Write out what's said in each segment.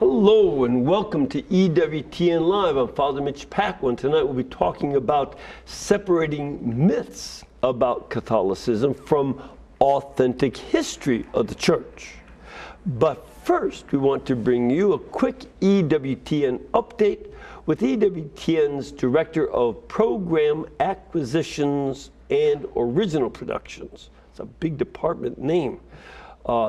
Hello and welcome to Ewtn Live. I'm Father Mitch Paquin. Tonight we'll be talking about separating myths about Catholicism from authentic history of the Church. But first, we want to bring you a quick Ewtn update with Ewtn's Director of Program Acquisitions and Original Productions. It's a big department name.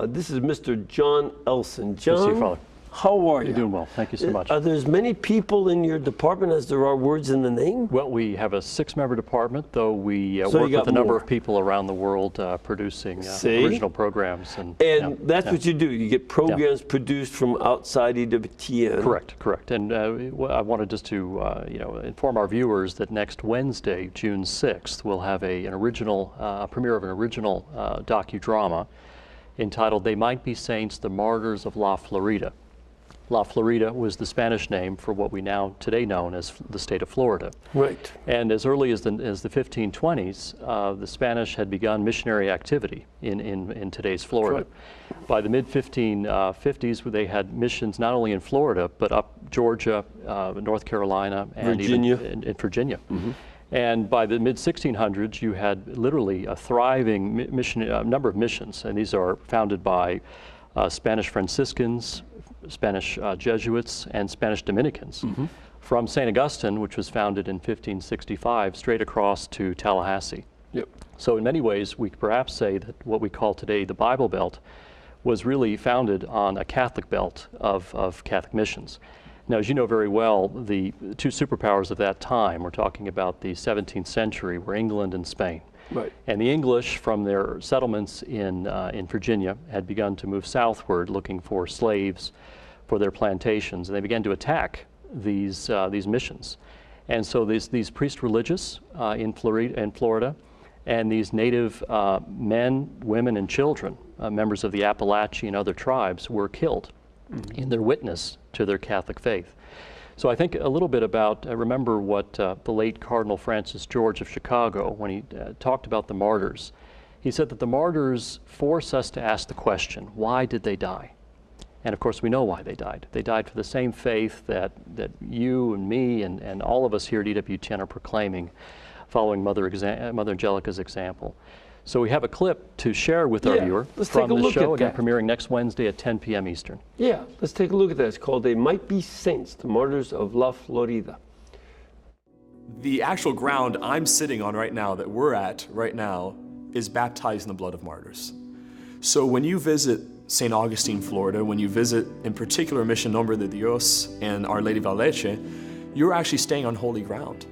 This is Mr. John Elson. John, good to see you, Father. How are you? You're doing well. Thank you so much. Are there as many people in your department as there are words in the name? Well, we have a 6-member department, though we work with a number of people around the world producing original programs. And that's what you do. You get programs produced from outside EWTN. Correct. And I wanted just to inform our viewers that next Wednesday, June 6th, we'll have an original premiere of an original docudrama entitled "They Might Be Saints: The Martyrs of La Florida." La Florida was the Spanish name for what we now today known as the state of Florida. Right. And as early as the 1520s, the Spanish had begun missionary activity in today's Florida. Right. By the mid-1550s, they had missions not only in Florida, but up Georgia, North Carolina, and Virginia. Even in Virginia. Mm-hmm. And by the mid-1600s, you had literally a thriving number of missions, and these are founded by Spanish Franciscans, Spanish Jesuits, and Spanish Dominicans, from St. Augustine, which was founded in 1565, straight across to Tallahassee. Yep. So in many ways, we could perhaps say that what we call today the Bible Belt was really founded on a Catholic belt of Catholic missions. Now, as you know very well, the two superpowers of that time, we're talking about the 17th century, were England and Spain. Right. And the English, from their settlements in Virginia, had begun to move southward looking for slaves for their plantations, and they began to attack these missions. And so these priest religious in Florida, and these native men, women, and children, members of the Appalachian and other tribes, were killed in their witness to their Catholic faith. So I think a little bit about, remember what the late Cardinal Francis George of Chicago, when he talked about the martyrs, he said that the martyrs force us to ask the question, why did they die? And of course we know why they died. They died for the same faith that you and me and all of us here at EWTN are proclaiming, following Mother Angelica's example. So we have a clip to share with our viewer from the show, again premiering next Wednesday at 10 p.m. Eastern. Yeah, let's take a look at that. It's called "They Might Be Saints: The Martyrs of La Florida." The actual ground I'm sitting on right now, that we're at right now, is baptized in the blood of martyrs. So when you visit St. Augustine, Florida, when you visit in particular Mission Nombre de Dios and Our Lady Valleche, you're actually staying on holy ground.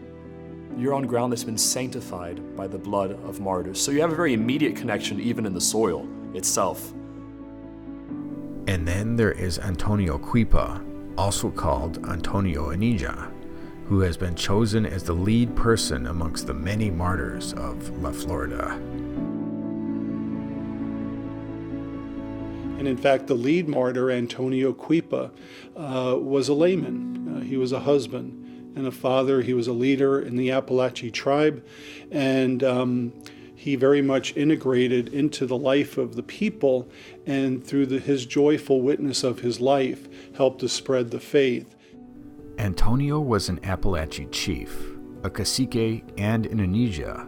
You're on ground that's been sanctified by the blood of martyrs. So you have a very immediate connection even in the soil itself. And then there is Antonio Cuipa, also called Antonio Anija, who has been chosen as the lead person amongst the many martyrs of La Florida. And in fact, the lead martyr, Antonio Cuipa, was a layman. He was a husband and a father. He was a leader in the Appalachian tribe, and he very much integrated into the life of the people, and through his joyful witness of his life, helped to spread the faith. Antonio was an Appalachian chief, a cacique, and an Anija,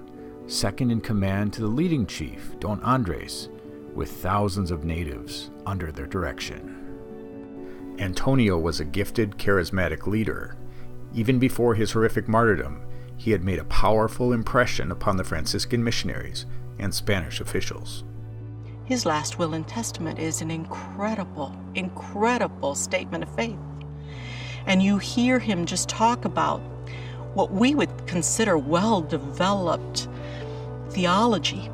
second in command to the leading chief, Don Andres, with thousands of natives under their direction. Antonio was a gifted, charismatic leader. Even before his horrific martyrdom, he had made a powerful impression upon the Franciscan missionaries and Spanish officials. His last will and testament is an incredible statement of faith. And you hear him just talk about what we would consider well-developed theology.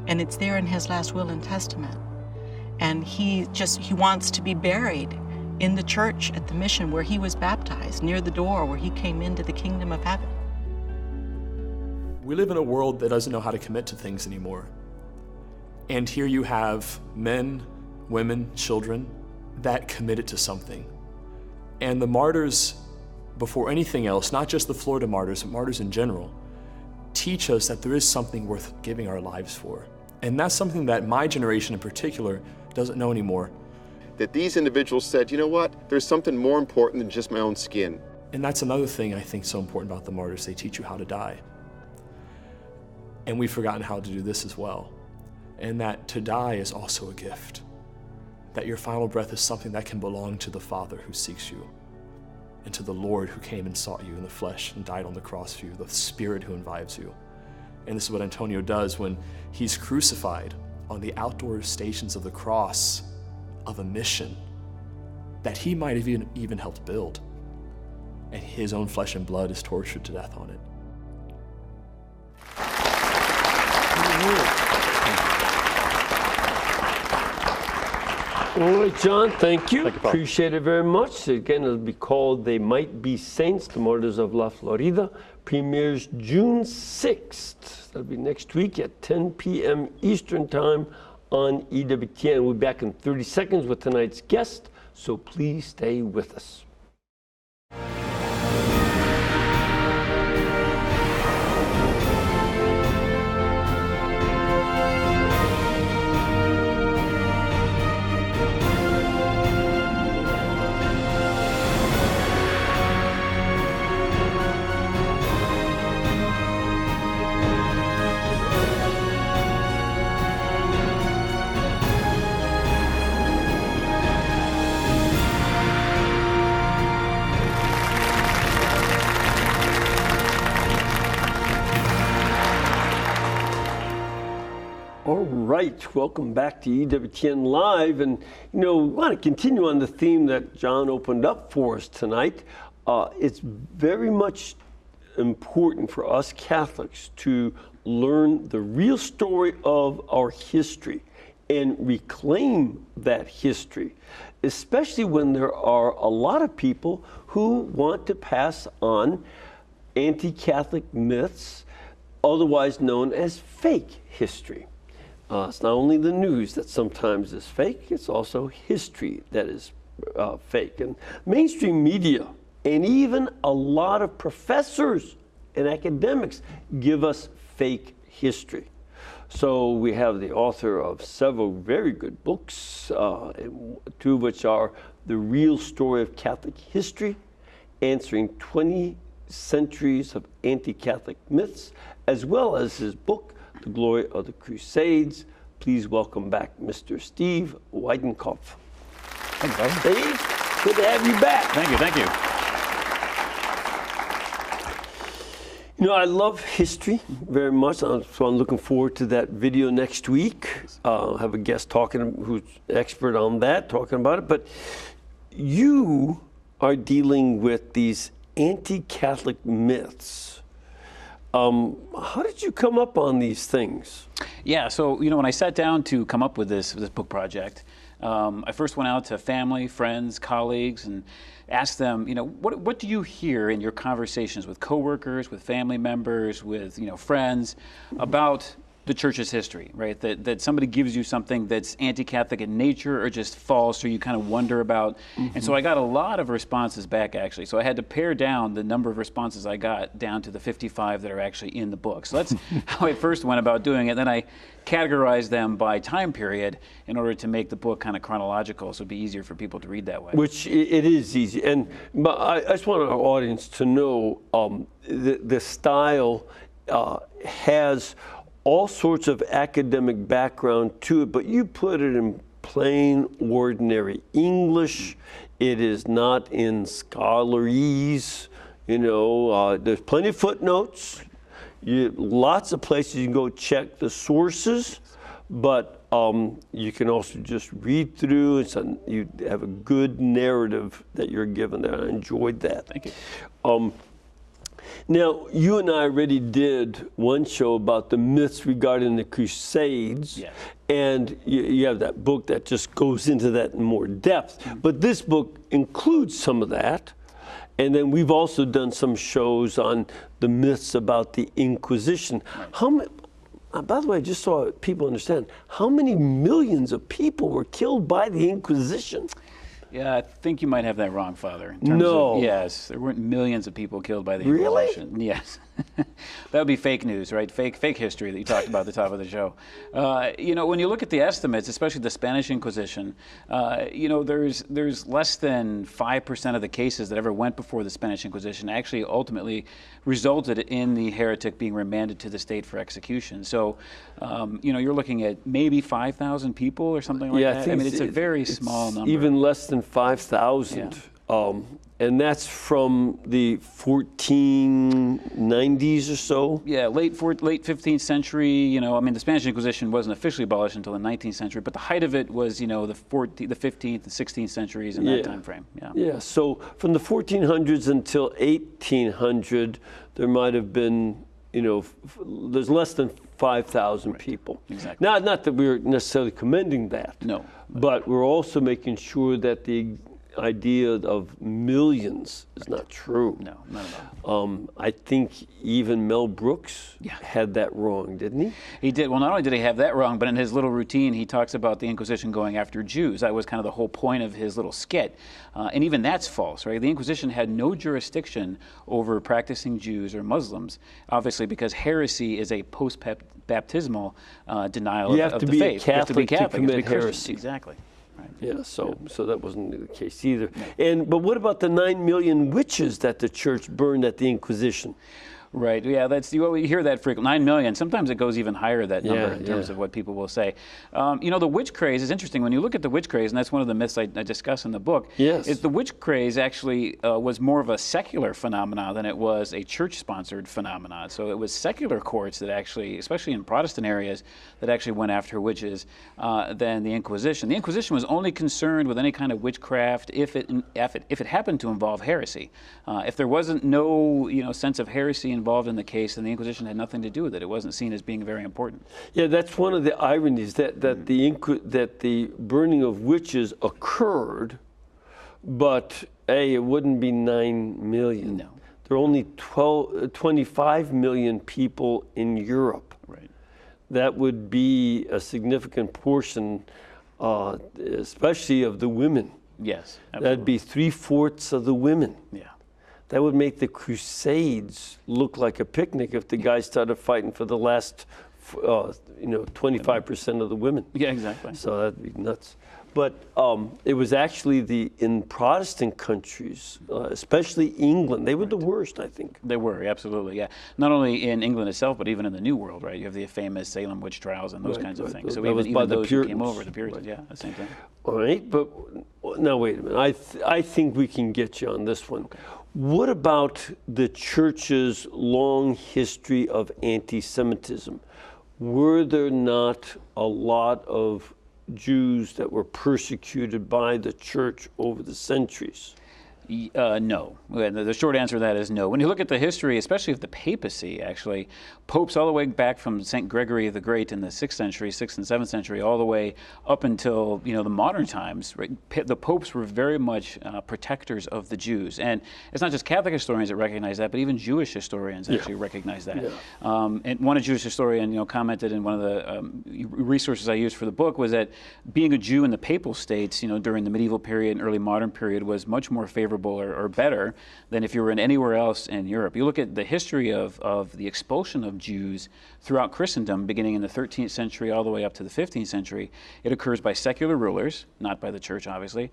And it's there in his last will and testament. And he wants to be buried in the church at the mission where he was baptized, near the door where he came into the kingdom of heaven. We live in a world that doesn't know how to commit to things anymore. And here you have men, women, children that committed to something. And the martyrs, before anything else, not just the Florida martyrs, but martyrs in general, teach us that there is something worth giving our lives for. And that's something that my generation in particular doesn't know anymore. that these individuals said, you know what, there's something more important than just my own skin. And that's another thing I think so important about the martyrs. They teach you how to die. And we've forgotten how to do this as well. And that to die is also a gift. That your final breath is something that can belong to the Father who seeks you, and to the Lord who came and sought you in the flesh and died on the cross for you, the Spirit who invites you. And this is what Antonio does when he's crucified on the outdoor stations of the cross of a mission that he might have even helped build. And his own flesh and blood is tortured to death on it. All right, John, thank you. Thank you, Father. Appreciate it very much. Again, it'll be called They Might Be Saints, The Martyrs of La Florida. Premieres June 6th. That'll be next week at 10 p.m. Eastern Time on EWTN. We'll be back in 30 seconds with tonight's guest, so please stay with us. All right, welcome back to EWTN Live. And, we want to continue on the theme that John opened up for us tonight. It's very much important for us Catholics to learn the real story of our history and reclaim that history, especially when there are a lot of people who want to pass on anti-Catholic myths, otherwise known as fake history. It's not only the news that sometimes is fake, it's also history that is fake. And mainstream media and even a lot of professors and academics give us fake history. So we have the author of several very good books, two of which are The Real Story of Catholic History, answering 20 centuries of anti-Catholic myths, as well as his book, The Glory of the Crusades. Please welcome back Mr. Steve Weidenkopf. Thank you, Father. Steve, good to have you back. Thank you, thank you. I love history very much, so I'm looking forward to that video next week. I'll have a guest who's expert on that, talking about it. But you are dealing with these anti-Catholic myths. How did you come up on these things? Yeah, so when I sat down to come up with this book project, I first went out to family, friends, colleagues, and asked them, what do you hear in your conversations with coworkers, with family members, with friends about the church's history, right? That somebody gives you something that's anti-Catholic in nature or just false, or you kind of wonder about. Mm-hmm. And so I got a lot of responses back, actually. So I had to pare down the number of responses I got down to the 55 that are actually in the book. So that's how I first went about doing it. Then I categorized them by time period in order to make the book kind of chronological, so it'd be easier for people to read that way. Which it is easy. But I just want our audience to know the style has all sorts of academic background to it, but you put it in plain, ordinary English. It is not in scholarese. There's plenty of footnotes. Lots of places you can go check the sources, but you can also just read through. You have a good narrative that you're given there. I enjoyed that. Thank you. Now, you and I already did one show about the myths regarding the Crusades, yes. And you have that book that just goes into that in more depth. Mm-hmm. But this book includes some of that. And then we've also done some shows on the myths about the Inquisition. Right. By the way, just so people understand, how many millions of people were killed by the Inquisition? Yeah, I think you might have that wrong, Father. No. Yes, there weren't millions of people killed by the Inquisition. Really? Yes. That would be fake news, right? Fake history that you talked about at the top of the show. You know, when you look at the estimates, especially the Spanish Inquisition, you know, there's less than 5% of the cases that ever went before the Spanish Inquisition actually ultimately resulted in the heretic being remanded to the state for execution. So, you know, you're looking at maybe 5,000 people or something like that. I mean, it's a very small number. Even less than 5,000. And that's from the 1490s or so? Yeah, late 15th century. You know, I mean, the Spanish Inquisition wasn't officially abolished until the 19th century, but the height of it was, you know, the 15th and 16th centuries in that time frame. Yeah, so from the 1400s until 1800, there might have been, you know, there's less than 5,000 people. Exactly. Not that we're necessarily commending that. No. But we're also making sure that the idea of millions is not true. No, not at all. I think even Mel Brooks had that wrong, didn't he? He did. Well, not only did he have that wrong, but in his little routine, he talks about the Inquisition going after Jews. That was kind of the whole point of his little skit. And even that's false, right? The Inquisition had no jurisdiction over practicing Jews or Muslims, obviously because heresy is a post-baptismal denial of the faith. You have to be Catholic to commit Christian. heresy. Exactly. Right. Yeah, so that wasn't the case either. But what about the 9 million witches that the church burned at the Inquisition? Right. Yeah, we hear that frequently. 9 million. Sometimes it goes even higher, that number, in terms of what people will say. You know, the witch craze is interesting. When you look at the witch craze, and that's one of the myths I discuss in the book, is the witch craze actually was more of a secular phenomenon than it was a church-sponsored phenomenon. So it was secular courts that actually, especially in Protestant areas, that actually went after witches than the Inquisition. The Inquisition was only concerned with any kind of witchcraft if it happened to involve heresy. If there wasn't no sense of heresy involved in the case, and the Inquisition had nothing to do with it. It wasn't seen as being very important. Yeah, that's one of the ironies that the burning of witches occurred, but it wouldn't be 9 million. No. There are only 25 million people in Europe. Right. That would be a significant portion, especially of the women. Yes, absolutely. That'd be 3/4 of the women. Yeah. That would make the Crusades look like a picnic if the guys started fighting for the last, 25% of the women. Yeah, exactly. So that'd be nuts. But it was actually in Protestant countries, especially England, they were the worst, I think. They were, absolutely, yeah. Not only in England itself, but even in the New World, right? You have the famous Salem witch trials and those kinds of things. So even those who came over, the Puritans, at the same time. All right, but now wait a minute. I think we can get you on this one. Okay. What about the church's long history of anti-Semitism? Were there not a lot of Jews that were persecuted by the church over the centuries? No. The short answer to that is no. When you look at the history, especially of the papacy, actually, popes all the way back from St. Gregory the Great in the 6th century, 6th and 7th century, all the way up until the modern times, right? The popes were very much protectors of the Jews. And it's not just Catholic historians that recognize that, but even Jewish historians actually recognize that. Yeah. And one Jewish historian commented in one of the resources I used for the book was that being a Jew in the papal states, during the medieval period and early modern period was much more favorable or better than if you were in anywhere else in Europe. You look at the history of the expulsion of Jews throughout Christendom, beginning in the 13th century all the way up to the 15th century. It occurs by secular rulers, not by the church, obviously,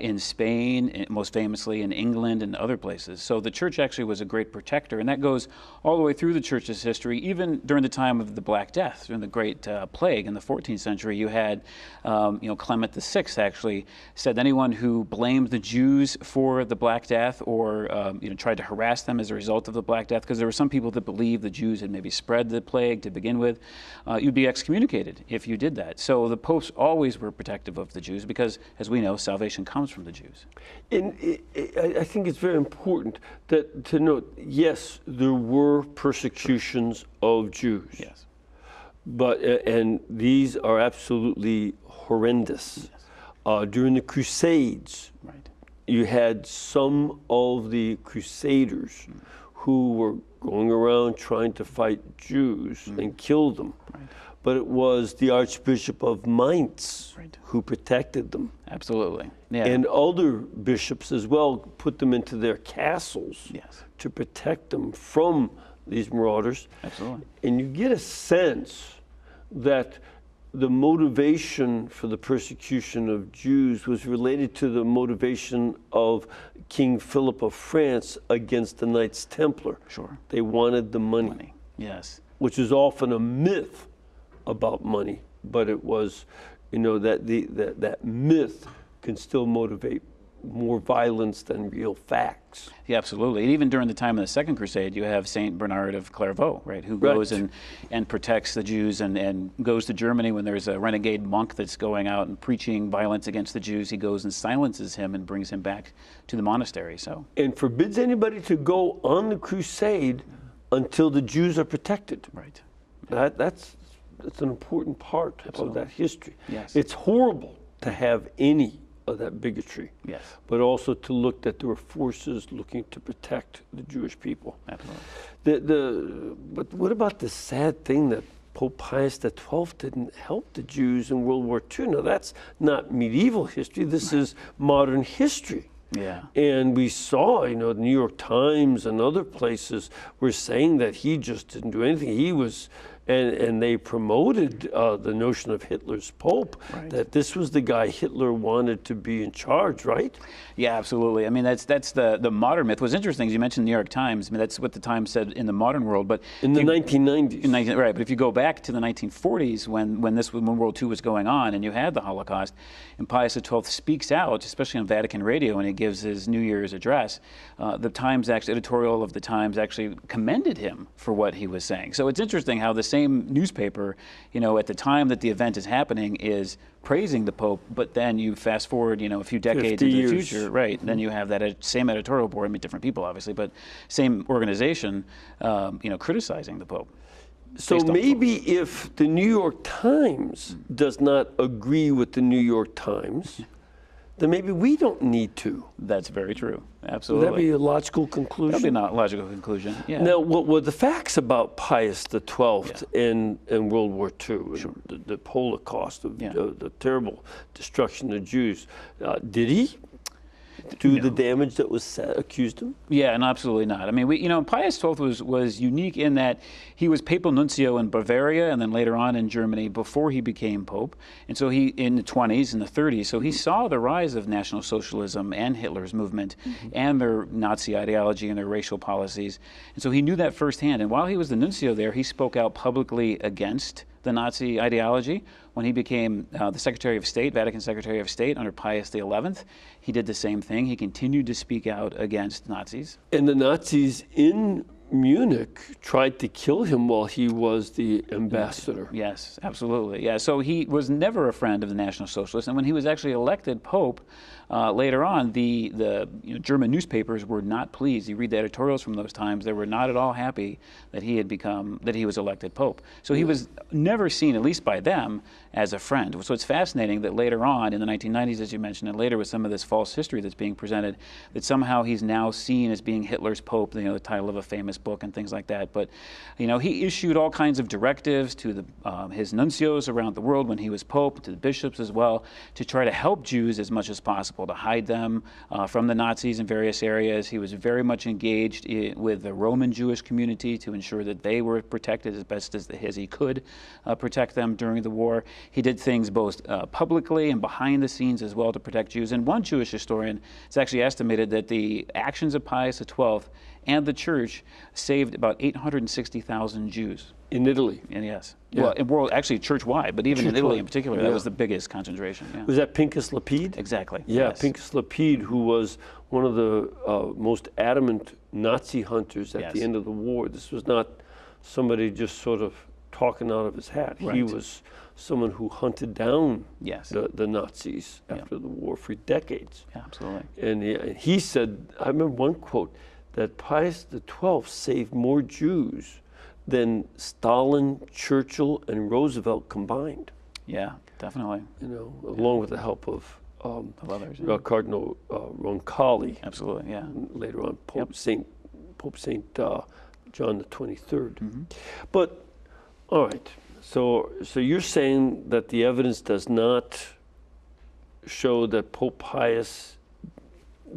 in Spain, most famously in England and other places. So the church actually was a great protector, and that goes all the way through the church's history, even during the time of the Black Death, during the Great Plague in the 14th century. You had, Clement VI actually said anyone who blamed the Jews for the Black Death or tried to harass them as a result of the Black Death, because there were some people that believed the Jews had maybe spread the plague to begin with, you'd be excommunicated if you did that. So the popes always were protective of the Jews because, as we know, salvation comes from the Jews. And I think it's very important to note, yes, there were persecutions of Jews. Yes. And these are absolutely horrendous. Yes. During the Crusades, right, you had some of the Crusaders who were going around trying to fight Jews and kill them. Right. But it was the Archbishop of Mainz right, who protected them. Absolutely. Yeah. And other bishops as well put them into their castles yes, to protect them from these marauders. Absolutely. And you get a sense that the motivation for the persecution of Jews was related to the motivation of King Philip of France against the Knights Templar. Sure. They wanted the money. Yes. Which is often a myth about money, but it was, that myth can still motivate more violence than real facts. Yeah, absolutely. And even during the time of the Second Crusade, you have Saint Bernard of Clairvaux, right, who goes and protects the Jews and goes to Germany when there's a renegade monk that's going out and preaching violence against the Jews. He goes and silences him and brings him back to the monastery. So. And forbids anybody to go on the crusade until the Jews are protected. Right. That's an important part of that history. Yes. It's horrible to have any of that bigotry. Yes. But also to look that there were forces looking to protect the Jewish people. Absolutely. But what about the sad thing that Pope Pius XII didn't help the Jews in World War II? Now that's not medieval history. This is modern history. Yeah. And we saw, the New York Times and other places were saying that he just didn't do anything. He was, and they promoted the notion of Hitler's Pope, that this was the guy Hitler wanted to be in charge, right? Yeah, absolutely. I mean, that's the modern myth. What's interesting is you mentioned the New York Times. I mean, that's what the Times said in the modern world. But in the 1990s. Right, but if you go back to the 1940s when World II was going on and you had the Holocaust, and Pius XII speaks out, especially on Vatican Radio when he gives his New Year's address, the Times, editorial of the Times actually commended him for what he was saying. So it's interesting how the same newspaper, at the time that the event is happening is praising the Pope, but then you fast forward, a few decades into the future, right? Then you have that same editorial board, different people obviously, but same organization, criticizing the Pope. So maybe if the New York Times does not agree with the New York Times, then maybe we don't need to. That's very true. Absolutely. Would that be a logical conclusion? That would be a logical conclusion, yeah. Now, what were the facts about Pius XII in World War II, Sure. the Holocaust, the terrible destruction of Jews? Did he do the damage that was accused him? Yeah, no, absolutely not. I mean, Pius XII was unique in that he was papal nuncio in Bavaria and then later on in Germany before he became pope. And so he, in the 20s and the 30s, so he saw the rise of National Socialism and Hitler's movement and their Nazi ideology and their racial policies. And so he knew that firsthand. And while he was the nuncio there, he spoke out publicly against the Nazi ideology. When he became the Secretary of State, Vatican Secretary of State under Pius XI, he did the same thing. He continued to speak out against Nazis. And the Nazis in Munich tried to kill him while he was the ambassador. Yes, absolutely. Yeah, so he was never a friend of the National Socialists. And when he was actually elected Pope, later on, the German newspapers were not pleased. You read the editorials from those times; they were not at all happy that he was elected Pope. So he was never seen, at least by them, as a friend. So it's fascinating that later on, in the 1990s, as you mentioned, and later with some of this false history that's being presented, that somehow he's now seen as being Hitler's Pope, the title of a famous book and things like that. But he issued all kinds of directives to his nuncios around the world when he was Pope, to the bishops as well, to try to help Jews as much as possible, to hide them from the Nazis in various areas. He was very much engaged with the Roman Jewish community to ensure that they were protected as best as he could protect them during the war. He did things both publicly and behind the scenes as well to protect Jews. And one Jewish historian has actually estimated that the actions of Pius XII and the church saved about 860,000 Jews. In Italy? And yes. Yeah. Well, actually church-wide, but even in Italy in particular, that was the biggest concentration. Yeah. Was that Pincus Lapide? Exactly. Yeah, yes. Pincus Lapide, who was one of the most adamant Nazi hunters at the end of the war. This was not somebody just sort of talking out of his hat. Right. He was someone who hunted down the Nazis after the war for decades. Yeah, absolutely. And he said, I remember one quote, that Pius XII saved more Jews than Stalin, Churchill, and Roosevelt combined. Yeah, definitely. Along with the help of others, Cardinal Roncalli. Absolutely, yeah. Later on, Pope Saint John the 23rd. But all right, so you're saying that the evidence does not show that Pope Pius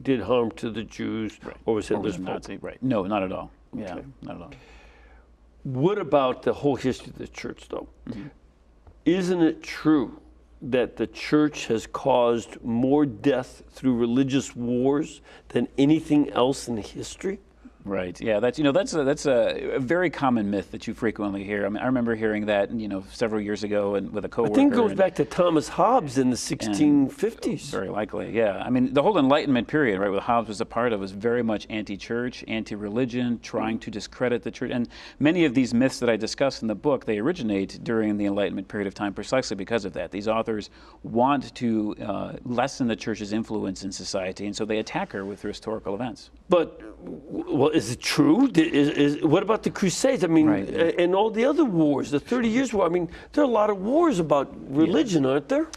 did harm to the Jews or was Hitler's Pope? Nazi, right? No, not at all. Yeah, not at all. what about the whole history of the church, though? Isn't it true that the church has caused more death through religious wars than anything else in history? Right. Yeah. That's that's a very common myth that you frequently hear. I mean, I remember hearing that several years ago and with a coworker. I think it goes back to Thomas Hobbes in the 1650s. Very likely. Yeah. I mean, the whole Enlightenment period, right, what Hobbes was a part of, was very much anti-church, anti-religion, trying to discredit the church. And many of these myths that I discuss in the book, they originate during the Enlightenment period of time, precisely because of that. These authors want to lessen the church's influence in society, and so they attack her with historical events. But, well, is it true? What about the Crusades? I mean, Right. and all the other wars, the 30 Years' War. I mean, there are a lot of wars about religion, aren't there?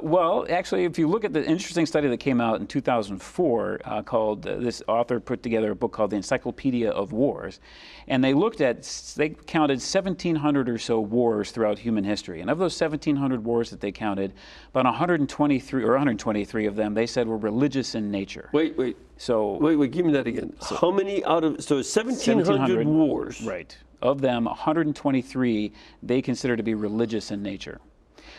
Well, actually, if you look at the interesting study that came out in 2004 called, this author put together a book called The Encyclopedia of Wars, and they counted 1,700 or so wars throughout human history. And of those 1,700 wars that they counted, about 123 of them, they said were religious in nature. Wait, give me that again. How many out of, so 1,700 wars? Right. Of them, 123 they consider to be religious in nature.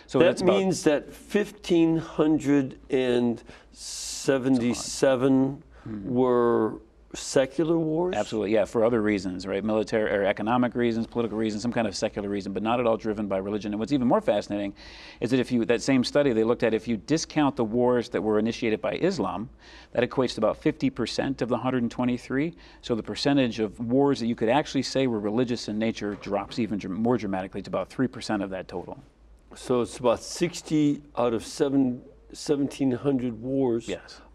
So that means that 1,577 were secular wars? Absolutely, yeah, for other reasons, right? Military or economic reasons, political reasons, some kind of secular reason, but not at all driven by religion. And what's even more fascinating is that that same study, they looked at if you discount the wars that were initiated by Islam, that equates to about 50% of the 123. So the percentage of wars that you could actually say were religious in nature drops even more dramatically to about 3% of that total. So it's about 60 out of 1,700 wars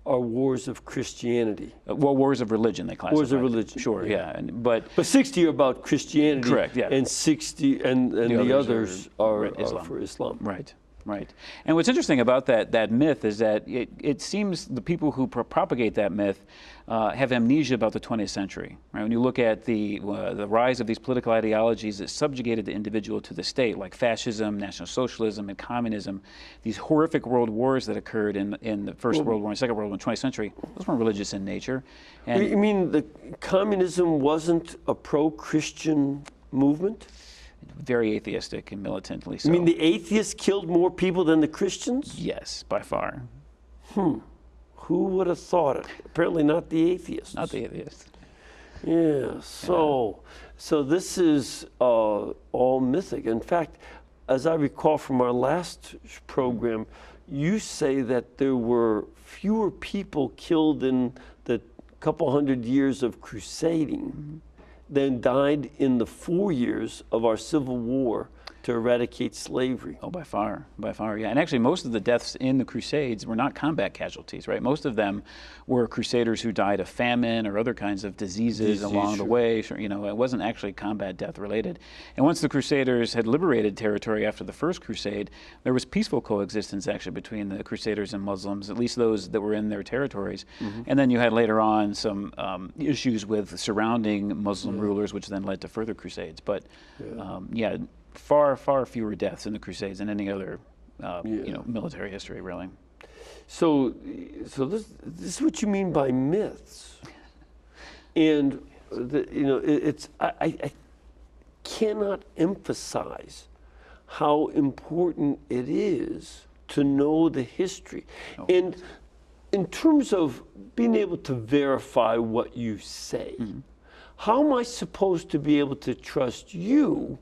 are wars of Christianity. Well, wars of religion, they classify. Wars of religion. Sure, yeah. But 60 are about Christianity. Correct, yeah. And 60, and the others are for Islam. Right. Right. And what's interesting about that myth is that it seems the people who propagate that myth have amnesia about the 20th century. Right? When you look at the rise of these political ideologies that subjugated the individual to the state, like fascism, National Socialism, and communism, these horrific world wars that occurred in the First World War and Second World War in the 20th century, those weren't religious in nature. And you mean the communism wasn't a pro-Christian movement? Very atheistic and militantly so. You mean the atheists killed more people than the Christians? Yes, by far. Who would have thought it? Apparently not the atheists. Not the atheists. Yeah, so this is all mythic. In fact, as I recall from our last program, you say that there were fewer people killed in the couple hundred years of crusading than died in the 4 years of our Civil War to eradicate slavery. Oh, by far, yeah. And actually, most of the deaths in the Crusades were not combat casualties, right? Most of them were crusaders who died of famine or other kinds of diseases along the way. You know, it wasn't actually combat death related. And once the Crusaders had liberated territory after the First Crusade, there was peaceful coexistence actually between the Crusaders and Muslims, at least those that were in their territories. And then you had later on some issues with surrounding Muslim rulers, which then led to further crusades. But far fewer deaths in the Crusades than any other military history, really. So this is what you mean by myths, and I cannot emphasize how important it is to know the history, and in terms of being able to verify what you say, how am I supposed to be able to trust you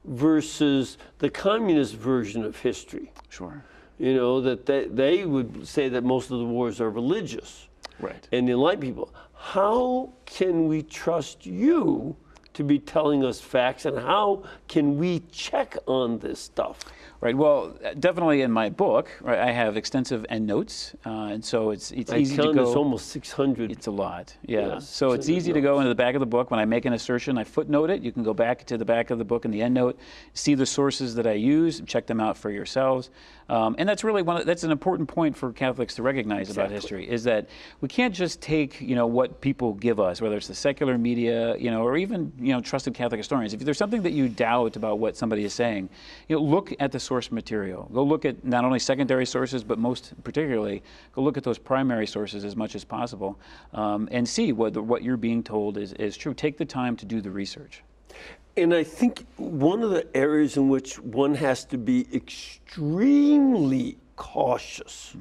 versus the communist version of history? Sure. You know, that they would say that most of the wars are religious. Right. And the enlightened people. How can we trust you to be telling us facts, and how can we check on this stuff? Right. Well, definitely in my book, right, I have extensive endnotes, and so it's easy to go. It's almost 600. It's a lot. Yeah. So it's easy to go into the back of the book. When I make an assertion, I footnote it. You can go back to the back of the book in the endnote, see the sources that I use, check them out for yourselves. And that's really that's an important point for Catholics to recognize about history, is that we can't just take what people give us, whether it's the secular media, or even trusted Catholic historians. If there's something that you doubt about what somebody is saying, look at the source material. Go look at not only secondary sources, but most particularly, go look at those primary sources as much as possible, and see whether what you're being told is true. Take the time to do the research. And I think one of the areas in which one has to be extremely cautious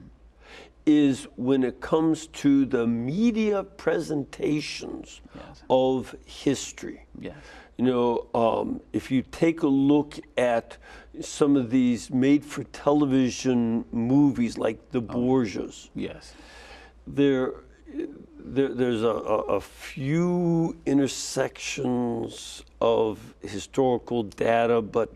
is when it comes to the media presentations of history. Yes. You know, if you take a look at some of these made-for-television movies like The Borgias, Yes. there's a few intersections of historical data, but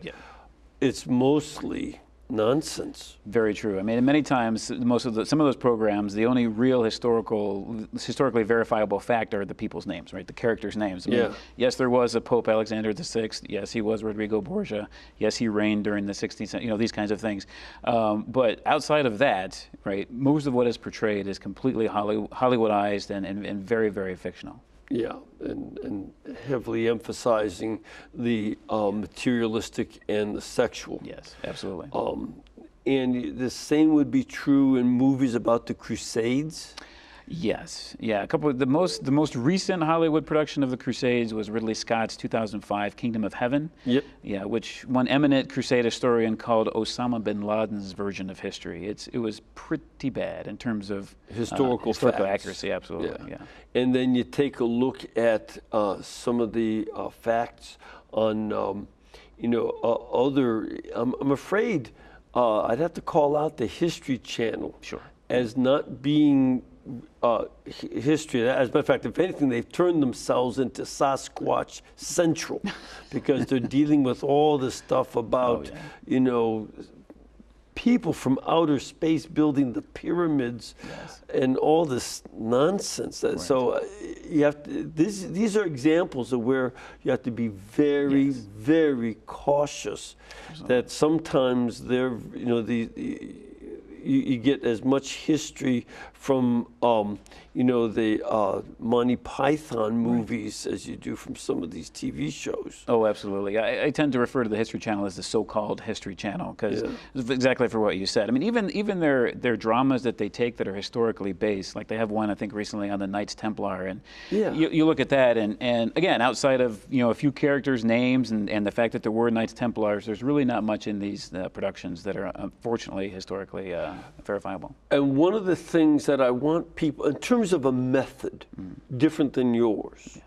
it's mostly nonsense. Very true. I mean, many times, some of those programs, the only real historically verifiable fact are the people's names, right? The characters' names. I mean, yes, there was a Pope Alexander VI. Yes, he was Rodrigo Borgia. Yes, he reigned during the 16th century. You know, these kinds of things. But outside of that, right, most of what is portrayed is completely Hollywoodized and very, very fictional. Yeah, and heavily emphasizing the materialistic and the sexual. Yes, absolutely. And the same would be true in movies about the Crusades. Yes, yeah. The most recent Hollywood production of the Crusades was Ridley Scott's 2005 Kingdom of Heaven. Yep. Yeah, which one eminent Crusade historian called Osama bin Laden's version of history. It was pretty bad in terms of historical accuracy. Absolutely. Yeah. And then you take a look at some of the facts on, other. I'm afraid I'd have to call out the History Channel as not being history. As a matter of fact, if anything, they've turned themselves into Sasquatch Central because they're dealing with all this stuff about, people from outer space building the pyramids and all this nonsense. So you have to, these are examples of where you have to be very, very cautious that sometimes they're, you get as much history from, the Monty Python movies as you do from some of these TV shows. Oh, absolutely. I tend to refer to the History Channel as the so-called History Channel because exactly for what you said. I mean, even their dramas that they take that are historically based, like they have one I think recently on the Knights Templar, and you look at that, and again, outside of a few characters' names and the fact that there were Knights Templars, there's really not much in these productions that are unfortunately historically verifiable. And one of the things that I want people, in terms of a method different than yours,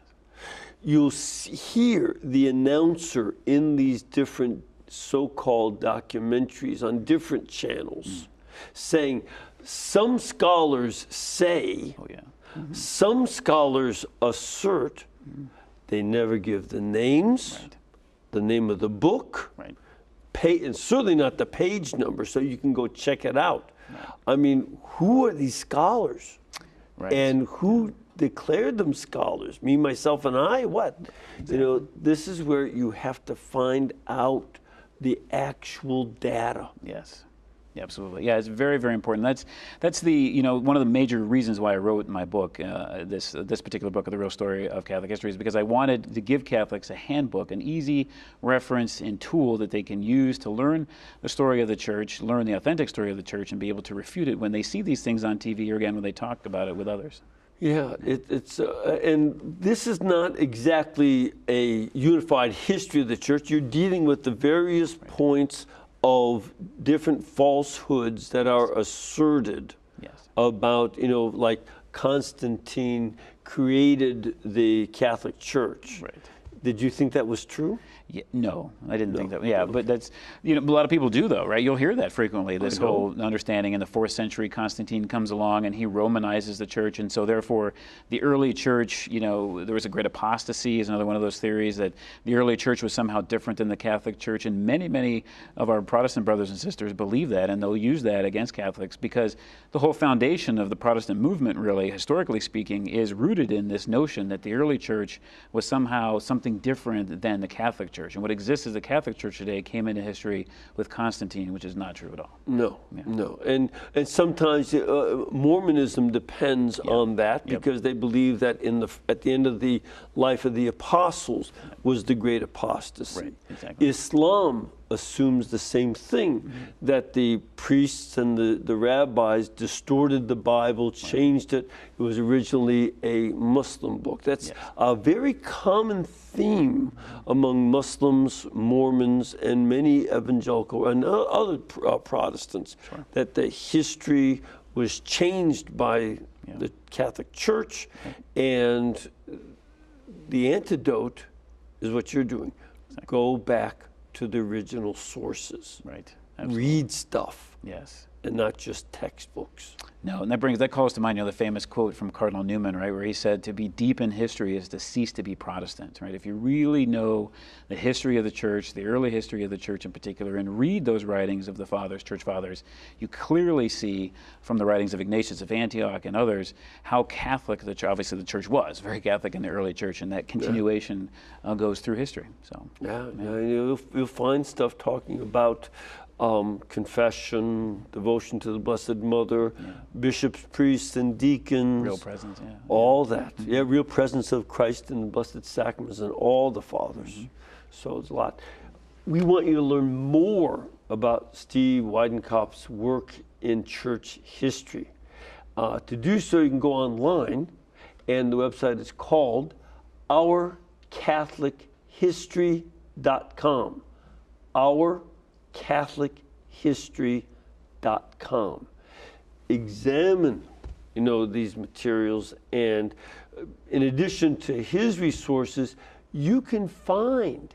you'll hear the announcer in these different so-called documentaries on different channels saying, some scholars say, some scholars assert, they never give the names, the name of the book, and certainly not the page number, so you can go check it out. I mean, who are these scholars? And who declared them scholars? Me, myself, and I? What? Exactly. This is where you have to find out the actual data. Yes. Yeah, absolutely. Yeah, it's very, very important. That's the one of the major reasons why I wrote my book, this particular book of the real story of Catholic history, is because I wanted to give Catholics a handbook, an easy reference and tool that they can use to learn the story of the Church, learn the authentic story of the Church, and be able to refute it when they see these things on TV or again when they talk about it with others. Yeah, it's and this is not exactly a unified history of the Church. You're dealing with the various points of different falsehoods that are asserted about, like Constantine created the Catholic Church. Did you think that was true? Yeah, no, I didn't think that. Yeah, but that's, a lot of people do though, right? You'll hear that frequently, this whole understanding in the 4th century, Constantine comes along and he Romanizes the church. And so therefore the early church, there was a great apostasy is another one of those theories that the early church was somehow different than the Catholic Church. And many, many of our Protestant brothers and sisters believe that, and they'll use that against Catholics because the whole foundation of the Protestant movement, really, historically speaking, is rooted in this notion that the early church was somehow something different than the Catholic Church. And what exists as the Catholic Church today came into history with Constantine, which is not true at all. No. And sometimes Mormonism depends on that because they believe that at the end of the life of the apostles was the great apostasy. Right, exactly. Islam assumes the same thing, that the priests and the rabbis distorted the Bible, changed it. It was originally a Muslim book. That's a very common theme among Muslims, Mormons, and many evangelical and other Protestants, that the history was changed by the Catholic Church, and the antidote is what you're doing. Go back to the original sources. Right. Read stuff. Yes. And not just textbooks. No, and that calls to mind, the famous quote from Cardinal Newman, right, where he said, "To be deep in history is to cease to be Protestant," right? If you really know the history of the church, the early history of the church in particular, and read those writings of the fathers, church fathers, you clearly see from the writings of Ignatius of Antioch and others how Catholic obviously the church was, very Catholic in the early church, and that continuation goes through history. So you'll find stuff talking about confession, devotion to the Blessed Mother, bishops, priests, and deacons. Real presence, all that. Real presence of Christ in the Blessed Sacraments and all the fathers. So it's a lot. We want you to learn more about Steve Weidenkopf's work in church history. To do so, you can go online, and the website is called OurCatholicHistory.com. OurCatholicHistory.com. Examine, these materials, and in addition to his resources, you can find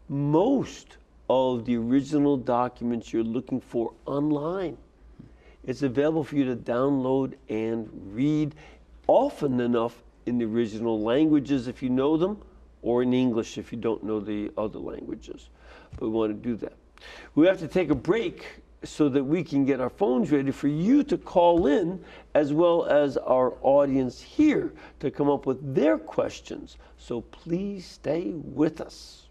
most of the original documents you're looking for online. It's available for you to download and read, often enough in the original languages if you know them, or in English if you don't know the other languages. But we want to do that. We have to take a break so that we can get our phones ready for you to call in, as well as our audience here to come up with their questions. So please stay with us.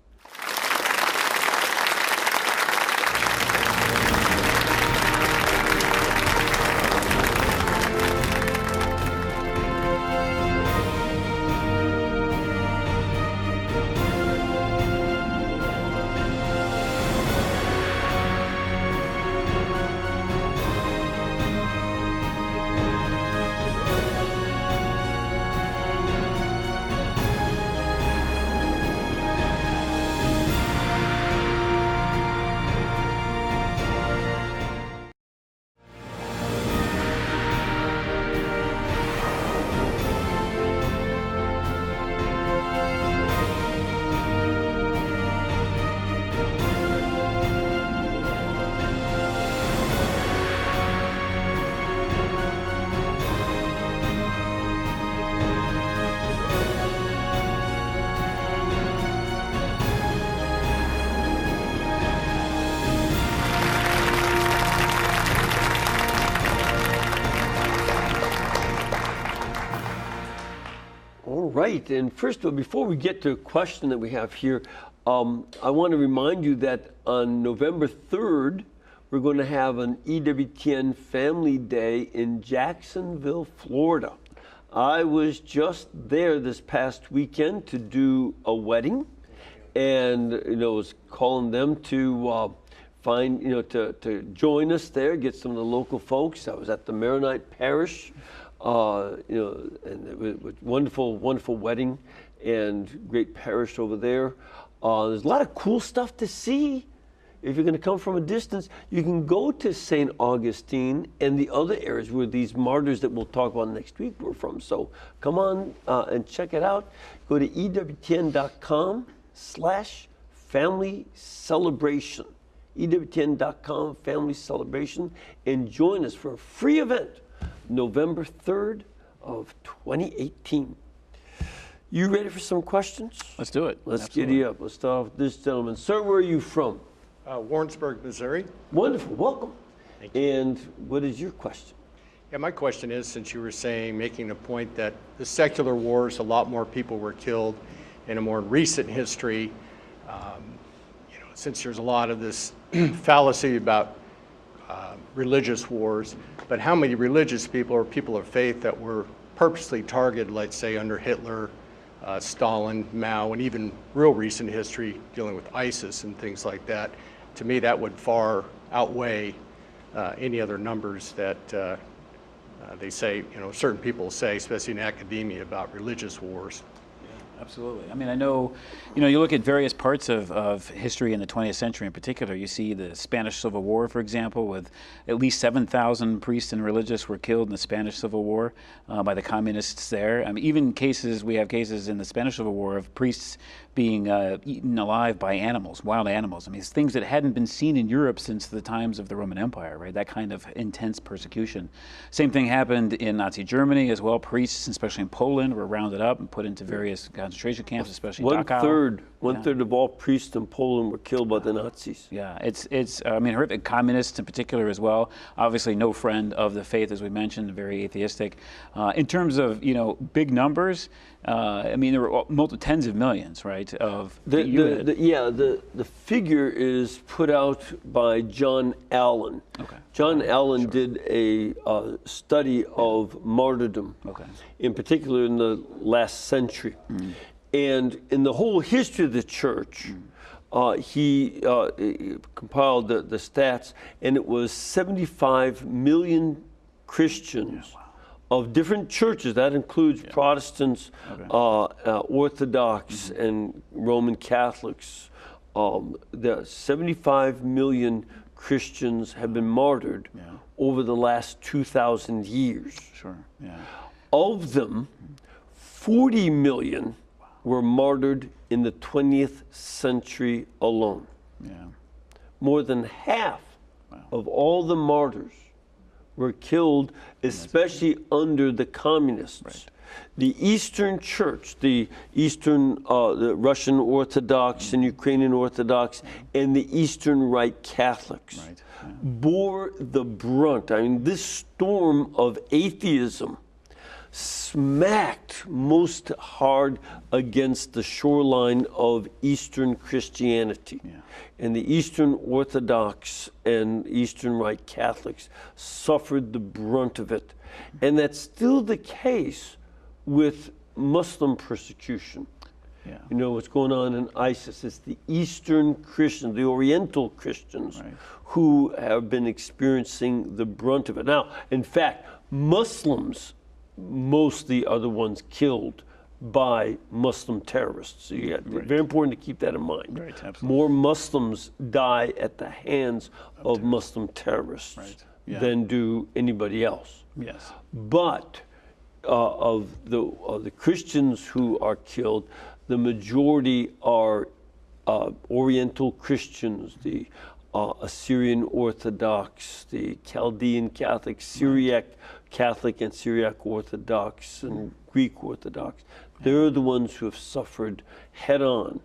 Right, and first of all, before we get to a question that we have here, I want to remind you that on November 3rd, we're going to have an EWTN Family Day in Jacksonville, Florida. I was just there this past weekend to do a wedding, and was calling them to to join us there, get some of the local folks. I was at the Maronite Parish. And it was wonderful wedding and great parish over there. There's a lot of cool stuff to see. If you're going to come from a distance, you can go to St. Augustine and the other areas where these martyrs that we'll talk about next week were from. So come on and check it out. Go to EWTN.com/family celebration. EWTN.com family celebration, and join us for a free event November 3rd of 2018. You ready for some questions? Let's do it. Let's get you up. Let's start off with this gentleman. Sir, where are you from? Warrensburg, Missouri. Wonderful. Welcome. Thank you. And what is your question? Yeah, my question is, since you were making the point that the secular wars, a lot more people were killed in a more recent history, since there's a lot of this fallacy about religious wars, but how many religious people or people of faith that were purposely targeted, let's say under Hitler, Stalin, Mao, and even real recent history dealing with ISIS and things like that, to me, that would far outweigh any other numbers that they say, certain people say, especially in academia, about religious wars. Absolutely. I mean, I know, you look at various parts of history in the 20th century in particular. You see the Spanish Civil War, for example, with at least 7,000 priests and religious were killed in the Spanish Civil War by the communists there. I mean, even we have cases in the Spanish Civil War of priests being eaten alive by animals, wild animals. I mean, it's things that hadn't been seen in Europe since the times of the Roman Empire, right? That kind of intense persecution. Same thing happened in Nazi Germany as well. Priests, especially in Poland, were rounded up and put into various concentration camps, especially Dachau. One third of all priests in Poland were killed by the Nazis. Yeah, it's I mean, horrific. Communists in particular as well. Obviously, no friend of the faith, as we mentioned, very atheistic. In terms of big numbers, I mean, there were tens of millions, right? Of the figure is put out by John Allen. Okay. John Allen did a study of martyrdom, in particular in the last century. And in the whole history of the church, he compiled the stats, and it was 75 million Christians of different churches. That includes Protestants, Orthodox, and Roman Catholics. The 75 million Christians have been martyred over the last 2,000 years. Sure. Yeah. Of them, 40 million were martyred in the 20th century alone. Yeah. More than half of all the martyrs were killed, especially under the communists. Right. The Eastern Church, the Russian Orthodox and Ukrainian Orthodox, and the Eastern Rite Catholics bore the brunt. I mean, this storm of atheism smacked most hard against the shoreline of Eastern Christianity. And the Eastern Orthodox and Eastern Rite Catholics suffered the brunt of it. And that's still the case with Muslim persecution. You know what's going on in ISIS. It's the Eastern Christians, the Oriental Christians, who have been experiencing the brunt of it. Now, in fact, Muslims mostly are the ones killed by Muslim terrorists. So very important to keep that in mind. More Muslims die at the hands of Muslim terrorists than do anybody else. Yes. But of the Christians who are killed, the majority are Oriental Christians, the Assyrian Orthodox, the Chaldean Catholic, Syriac Catholic and Syriac Orthodox and Greek Orthodox. They're the ones who have suffered head on.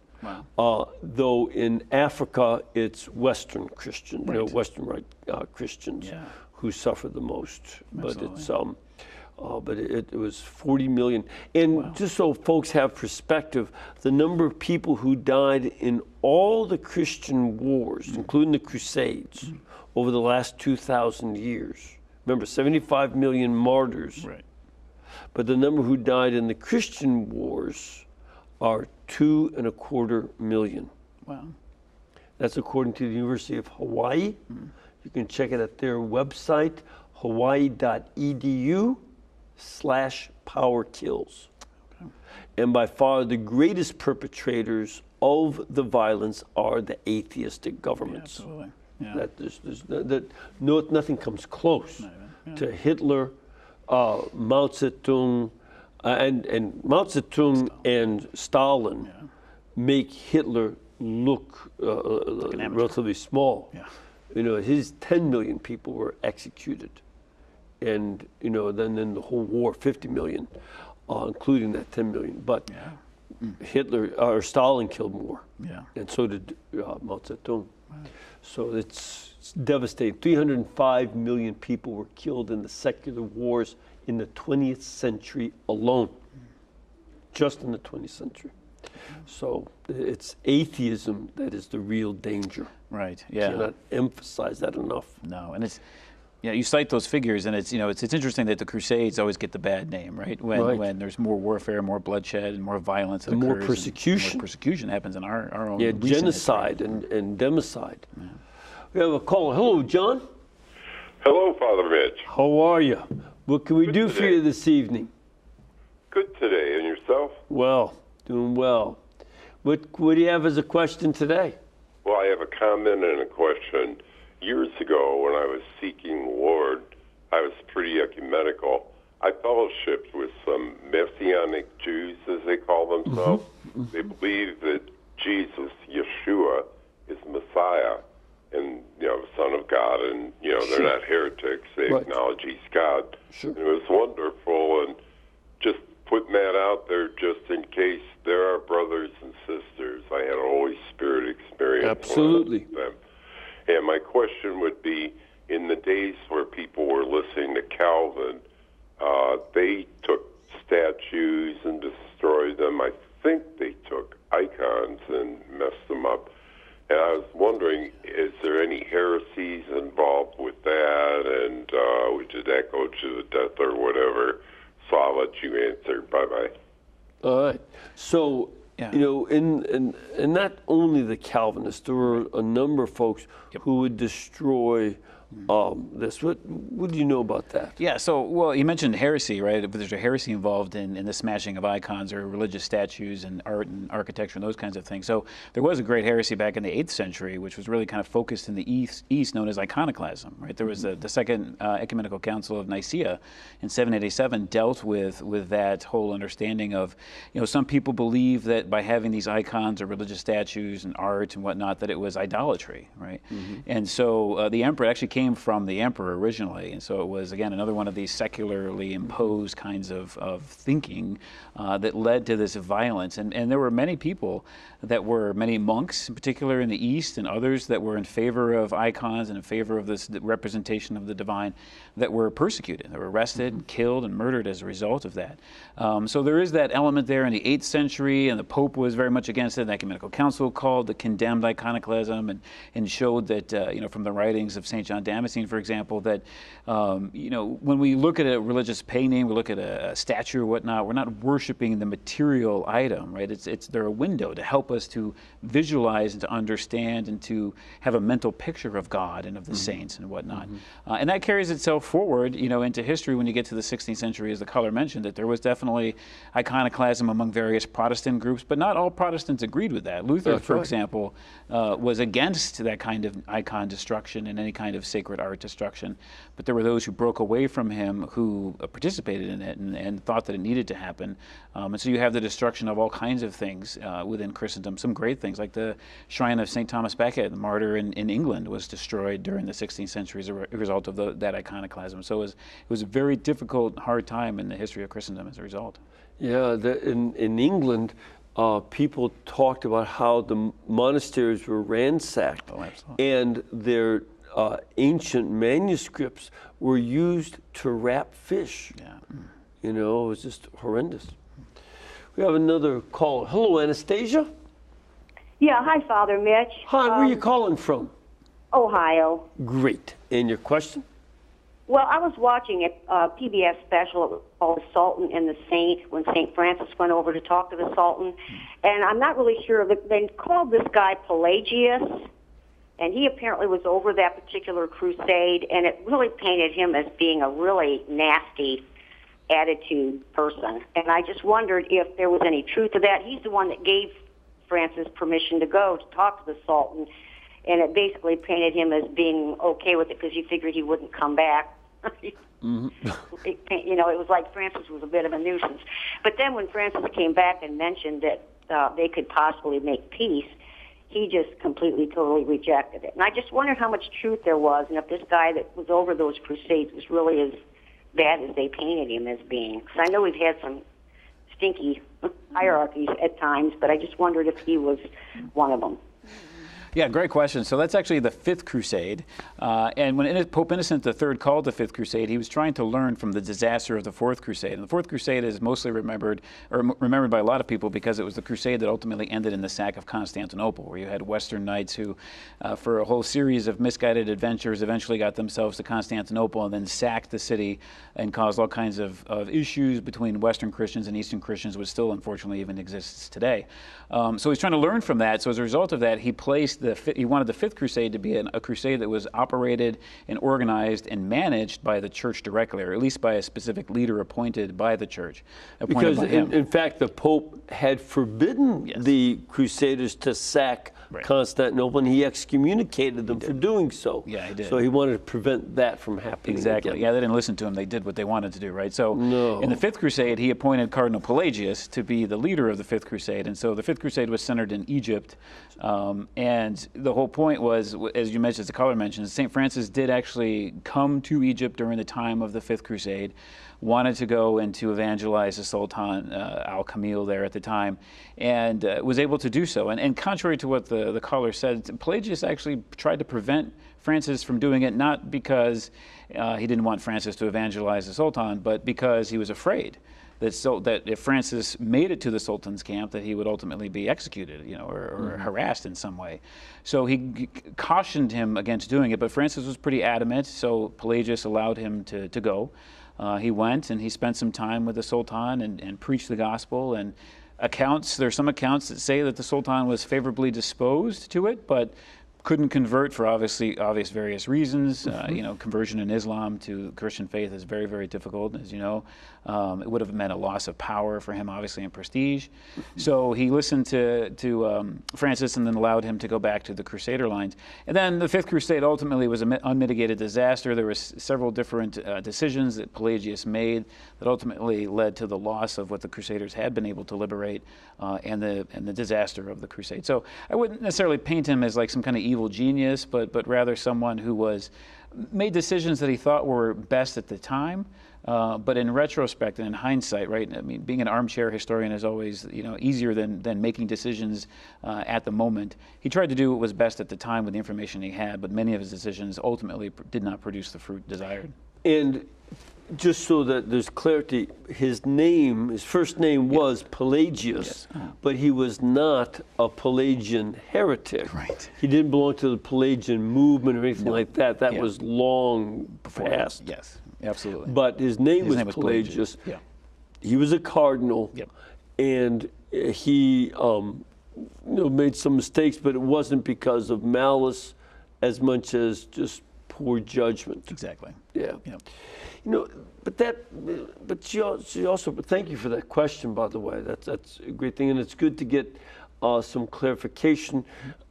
Though in Africa, it's Western Christians, Western Rite Christians who suffer the most. Absolutely. But it was 40 million. And just so folks have perspective, the number of people who died in all the Christian wars, including the Crusades, over the last 2,000 years. Remember, 75 million martyrs. But the number who died in the Christian wars are 2.25 million. Wow. That's according to the University of Hawaii. You can check it at their website, hawaii.edu/powerkills. And by far the greatest perpetrators of the violence are the atheistic governments. Absolutely. Nothing comes close to Hitler, Mao Zedong, and Mao Zedong and Stalin make Hitler look relatively small. His 10 million people were executed. And, then in the whole war, 50 million, including that 10 million. But Hitler or Stalin killed more. And so did Mao Zedong. So it's devastating. 305 million people were killed in the secular wars in the 20th century alone. Just in the 20th century. So it's atheism that is the real danger. Right. Cannot emphasize that enough. No, and it's Yeah, you cite those figures, and it's interesting that the Crusades always get the bad name, right? When there's more warfare, more bloodshed, and more violence, and more persecution. More persecution happens in our own. Yeah, genocide and democide. Yeah. We have a caller. Hello, John. Hello, Father Mitch. How are you? What can we do for you this evening? Good today, and yourself? Well, doing well. What do you have as a question today? Well, I have a comment and a question. Years ago, when I was seeking the Lord, I was pretty ecumenical. I fellowshipped with some Messianic Jews, as they call themselves. Mm-hmm. They believe that Jesus, Yeshua, is Messiah and, Son of God, and, they're not heretics. They acknowledge he's God. Sure. And it was wonderful, and just putting that out there just in case there are brothers and sisters. I had a Holy Spirit experience. Absolutely. With them. And my question would be, in the days where people were listening to Calvin, they took statues and destroyed them. I think they took icons and messed them up. And I was wondering, is there any heresies involved with that? And did that go to the death or whatever? So I'll let you answer. Bye-bye. All right. So, and not only the Calvinists, there were a number of folks who would destroy this. What do you know about that? Yeah, so, you mentioned heresy, right? There's a heresy involved in the smashing of icons or religious statues and art and architecture and those kinds of things. So there was a great heresy back in the 8th century, which was really kind of focused in the East known as iconoclasm, right? There was the Second Ecumenical Council of Nicaea in 787 dealt with that whole understanding of, some people believe that by having these icons or religious statues and art and whatnot, that it was idolatry, right? Mm-hmm. And so the emperor actually came from the emperor originally, and so it was, again, another one of these secularly imposed kinds of thinking that led to this violence. And there were many people many monks in particular in the East and others that were in favor of icons and in favor of this representation of the divine that were persecuted. They were arrested, and killed, and murdered as a result of that. So there is that element there in the 8th century, and the Pope was very much against it. The Ecumenical Council condemned iconoclasm and showed that, from the writings of St. John Damascene, for example, that, when we look at a religious painting, we look at a statue or whatnot, we're not worshiping the material item, right? They're a window to help us to visualize and to understand and to have a mental picture of God and of the saints and whatnot. Mm-hmm. And that carries itself forward, into history when you get to the 16th century, as the caller mentioned, that there was definitely iconoclasm among various Protestant groups, but not all Protestants agreed with that. Luther, for example, was against that kind of icon destruction and any kind of sacred art destruction, but there were those who broke away from him who participated in it and thought that it needed to happen. And so you have the destruction of all kinds of things within Christendom, some great things, like the shrine of St. Thomas Becket, the martyr in England, was destroyed during the 16th century as a result of that iconoclasm. So it was a very difficult, hard time in the history of Christendom as a result. Yeah, in England, people talked about how the monasteries were ransacked, and their ancient manuscripts were used to wrap fish. Yeah. It was just horrendous. We have another caller. Hello, Anastasia. Yeah, hi, Father Mitch. Hi, where are you calling from? Ohio. Great. And your question? Well, I was watching a PBS special called The Sultan and the Saint when St. Francis went over to talk to the Sultan. And I'm not really sure. They called this guy Pelagius, and he apparently was over that particular crusade, and it really painted him as being a really nasty attitude person. And I just wondered if there was any truth to that. He's the one that gave Francis permission to go to talk to the Sultan, and it basically painted him as being okay with it because he figured he wouldn't come back. Mm-hmm. It was like Francis was a bit of a nuisance. But then when Francis came back and mentioned that they could possibly make peace, he just completely, totally rejected it. And I just wondered how much truth there was, and if this guy that was over those crusades was really as bad as they painted him as being. Because I know we've had some stinky hierarchies at times, but I just wondered if he was one of them. Yeah, great question. So that's actually the Fifth Crusade. And when Pope Innocent III called the Fifth Crusade, he was trying to learn from the disaster of the Fourth Crusade. And the Fourth Crusade is mostly remembered by a lot of people because it was the crusade that ultimately ended in the sack of Constantinople, where you had Western knights who, for a whole series of misguided adventures, eventually got themselves to Constantinople and then sacked the city and caused all kinds of issues between Western Christians and Eastern Christians, which still unfortunately even exists today. So he's trying to learn from that. So as a result of that, he wanted the Fifth Crusade to be a crusade that was operated and organized and managed by the church directly, or at least by a specific leader appointed by the church. Because in fact, the Pope had forbidden the Crusaders to sack Constantinople, and he excommunicated them for doing so. Yeah, he did. So he wanted to prevent that from happening. Exactly. Again. Yeah, they didn't listen to him. They did what they wanted to do, right? So No. in the Fifth Crusade, he appointed Cardinal Pelagius to be the leader of the Fifth Crusade. And so the Fifth Crusade was centered in Egypt. And the whole point was, as you mentioned, as the caller mentioned, St. Francis did actually come to Egypt during the time of the Fifth Crusade, wanted to go and to evangelize the Sultan Al-Kamil there at the time, and was able to do so. And contrary to what the caller said, Pelagius actually tried to prevent Francis from doing it, not because he didn't want Francis to evangelize the Sultan, but because he was afraid that if Francis made it to the Sultan's camp, that he would ultimately be executed, or harassed in some way. So he cautioned him against doing it, but Francis was pretty adamant, so Pelagius allowed him to go. He went and he spent some time with the Sultan and preached the gospel. And there's some accounts that say that the Sultan was favorably disposed to it, but couldn't convert for obvious various reasons. Conversion in Islam to Christian faith is very, very difficult, as you know. It would have meant a loss of power for him, obviously, and prestige. So he listened to Francis and then allowed him to go back to the Crusader lines. And then the Fifth Crusade ultimately was an unmitigated disaster. There were several different decisions that Pelagius made that ultimately led to the loss of what the Crusaders had been able to liberate and the disaster of the Crusade. So I wouldn't necessarily paint him as like some kind of evil genius, but rather someone who made decisions that he thought were best at the time. But in retrospect and in hindsight, right? I mean, being an armchair historian is always, easier than making decisions at the moment. He tried to do what was best at the time with the information he had, but many of his decisions ultimately did not produce the fruit desired. And just so that there's clarity, his first name was Pelagius, but he was not a Pelagian heretic. Right. He didn't belong to the Pelagian movement or anything like that. That was long past. Yes, absolutely. But his name was Pelagius. Yeah. He was a cardinal, and he made some mistakes, but it wasn't because of malice as much as just poor judgment. Exactly. Yeah. But she also. But thank you for that question, by the way. That's a great thing, and it's good to get some clarification.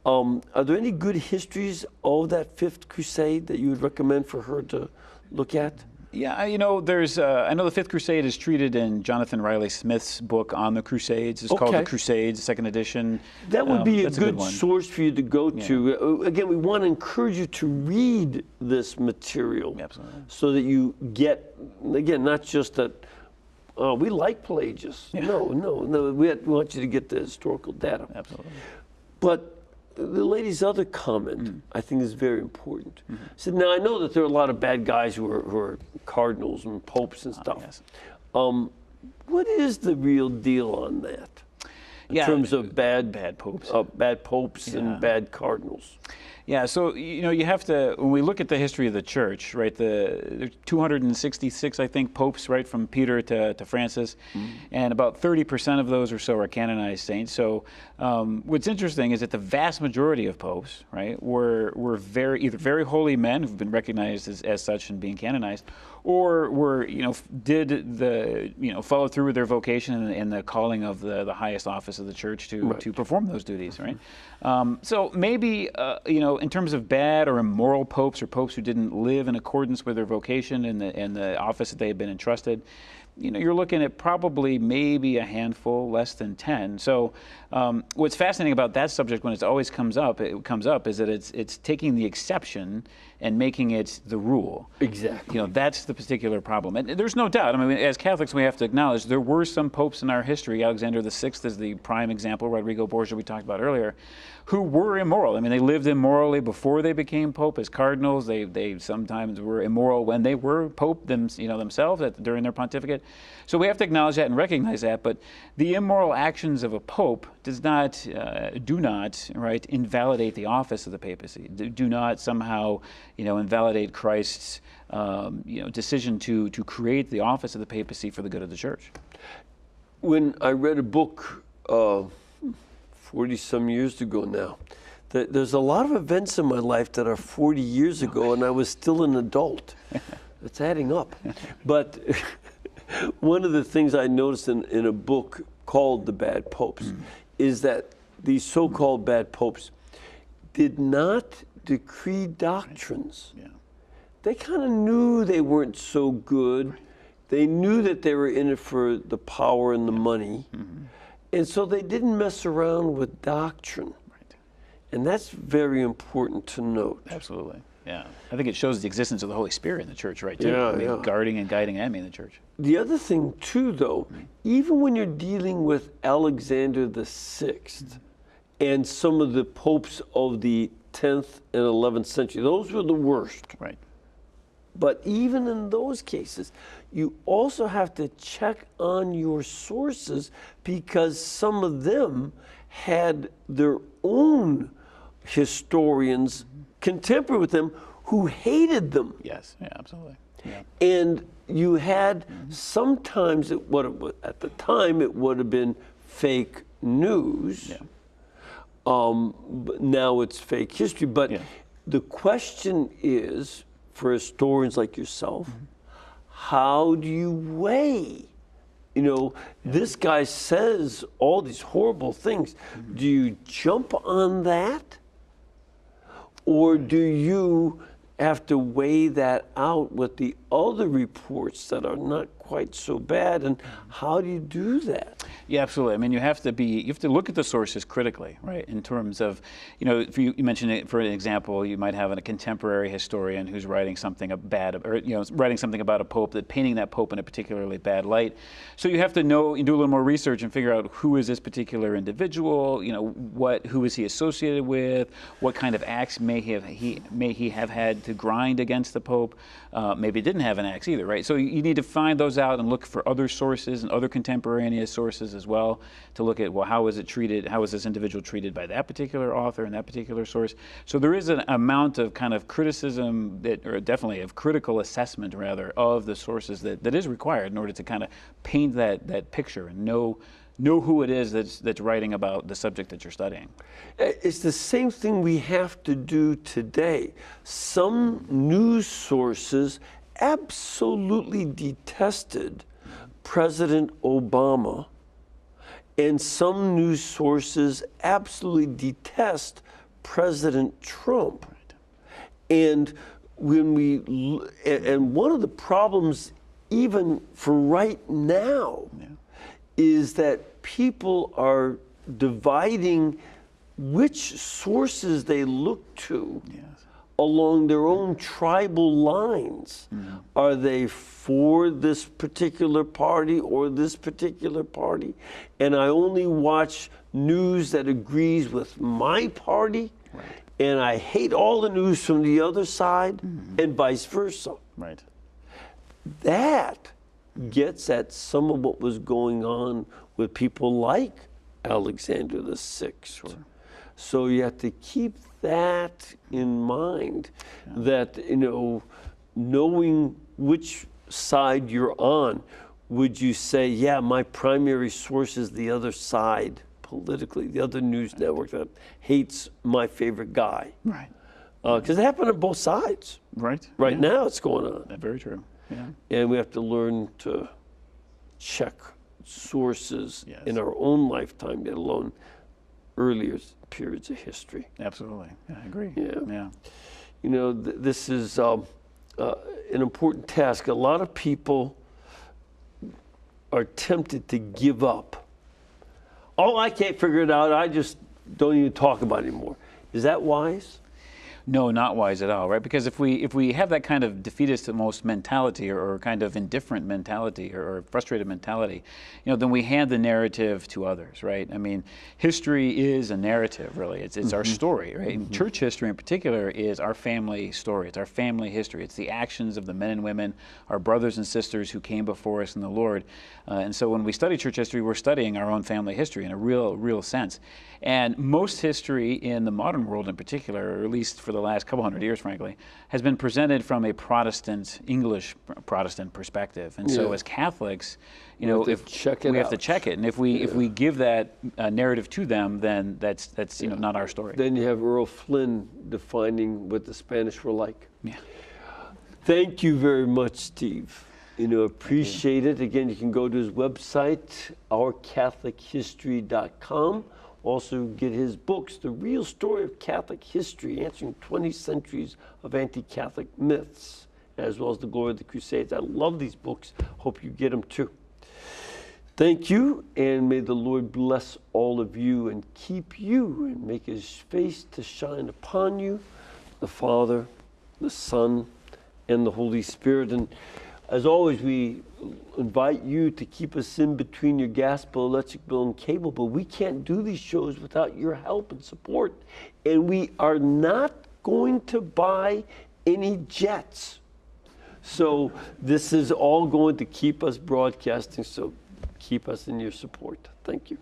Are there any good histories of that Fifth Crusade that you would recommend for her to look at? Yeah, there's. I know the Fifth Crusade is treated in Jonathan Riley Smith's book on the Crusades. It's called The Crusades, second edition. That would be a good source for you to go to. Again, we want to encourage you to read this material, so that you get, again, not just that. We like Pelagius. Yeah. No. We want you to get the historical data. Absolutely. But the lady's other comment, I think, is very important. So now I know that there are a lot of bad guys who are cardinals and popes and stuff. Yes. What is the real deal on that? In terms of bad popes, and bad cardinals. Yeah, so you have to, when we look at the history of the church, right, there's 266, I think, popes, right, from Peter to Francis, and about 30% of those or so are canonized saints. So what's interesting is that the vast majority of popes, right, were either very holy men who've been recognized as such and being canonized, or were, followed through with their vocation and the calling of the highest office of the church to perform those duties, right? So maybe, in terms of bad or immoral popes or popes who didn't live in accordance with their vocation and the office that they had been entrusted, you're looking at probably maybe a handful, less than 10. So what's fascinating about that subject when it always comes up, is that it's taking the exception and making it the rule. Exactly. That's the particular problem. And there's no doubt. I mean, as Catholics, we have to acknowledge there were some popes in our history. Alexander VI is the prime example. Rodrigo Borgia, we talked about earlier, who were immoral. I mean, they lived immorally before they became pope as cardinals. They sometimes were immoral when they were pope themselves during their pontificate. So we have to acknowledge that and recognize that. But the immoral actions of a pope do not invalidate the office of the papacy. Do not somehow invalidate Christ's decision to create the office of the papacy for the good of the church. When I read a book 40-some years ago now, there's a lot of events in my life that are 40 years ago, and I was still an adult. It's adding up. But one of the things I noticed in a book called The Bad Popes is that these so-called bad popes did not decree doctrines. Yeah. They kind of knew they weren't so good. They knew that they were in it for the power and the money. And so they didn't mess around with doctrine. Right. And that's very important to note. Absolutely. Yeah. I think it shows the existence of the Holy Spirit in the church, right, too? Yeah, Guarding and guiding enemy in the church. The other thing, too, though, even when you're dealing with Alexander VI and some of the popes of the 10th and 11th century, those were the worst. Right. But even in those cases, you also have to check on your sources because some of them had their own historians contemporary with them who hated them. Yes, yeah, absolutely. Yeah. And you had sometimes at the time it would have been fake news. Yeah. But now it's fake history. But the question is, for historians like yourself, how do you weigh? This guy says all these horrible things. Do you jump on that? Or do you have to weigh that out with the other reports that are not quite so bad? And how do you do that? Yeah, absolutely. I mean, you have to look at the sources critically, right? In terms of, if you mentioned it for an example, you might have a contemporary historian who's writing something bad, or writing something about a pope, painting that pope in a particularly bad light. So you have to do a little more research and figure out who is this particular individual. Who is he associated with? What kind of acts may he have had to grind against the pope? Maybe didn't have an axe either, right? So you need to find those out and look for other sources and other contemporaneous sources as well to look at, well, how was it treated? How was this individual treated by that particular author and that particular source? So there is an amount of kind of criticism or definitely of critical assessment rather of the sources that is required in order to kind of paint that picture and know who it is that's writing about the subject that you're studying. It's the same thing we have to do today. Some news sources absolutely detested President Obama, and some news sources absolutely detest President Trump. Right. And and one of the problems, even for right now, is that people are dividing which sources they look to along their own tribal lines. Are they for this particular party or this particular party? And I only watch news that agrees with my party, and I hate all the news from the other side, and vice versa. Right. That gets at some of what was going on with people like Alexander VI. Sure. So you have to keep that in mind, that, knowing which side you're on, would you say, yeah, my primary source is the other side politically, the other news network that hates my favorite guy? Right. Because it happened on both sides. Right. Right now it's going on. Very true. Yeah. And we have to learn to check sources in our own lifetime, let alone earlier periods of history. Absolutely. Yeah, I agree. Yeah. This is an important task. A lot of people are tempted to give up. Oh, I can't figure it out. I just don't even talk about it anymore. Is that wise? No, not wise at all, right? Because if we have that kind of defeatist almost mentality, or kind of indifferent mentality, or frustrated mentality, then we hand the narrative to others, right? I mean, history is a narrative, really. It's our story, right? And church history in particular is our family story. It's our family history. It's the actions of the men and women, our brothers and sisters who came before us in the Lord. And so when we study church history, we're studying our own family history in a real sense. And most history in the modern world in particular, or at least for the last couple hundred years, frankly, has been presented from a Protestant, English Protestant perspective. And so as Catholics, we have to check it. And if we give that narrative to them, then that's not our story. Then you have Earl Flynn defining what the Spanish were like. Yeah. Thank you very much, Steve. Appreciate it. Again, you can go to his website, ourcatholichistory.com. Also get his books, The Real Story of Catholic History, answering 20 centuries of anti-Catholic myths, as well as The Glory of the Crusades. I love these books. Hope you get them too. Thank you, and may the Lord bless all of you and keep you and make his face to shine upon you, the Father, the Son, and the Holy Spirit. And as always, we invite you to keep us in between your gas bill, electric bill, and cable bill. We can't do these shows without your help and support. And we are not going to buy any jets. So this is all going to keep us broadcasting, so keep us in your support. Thank you.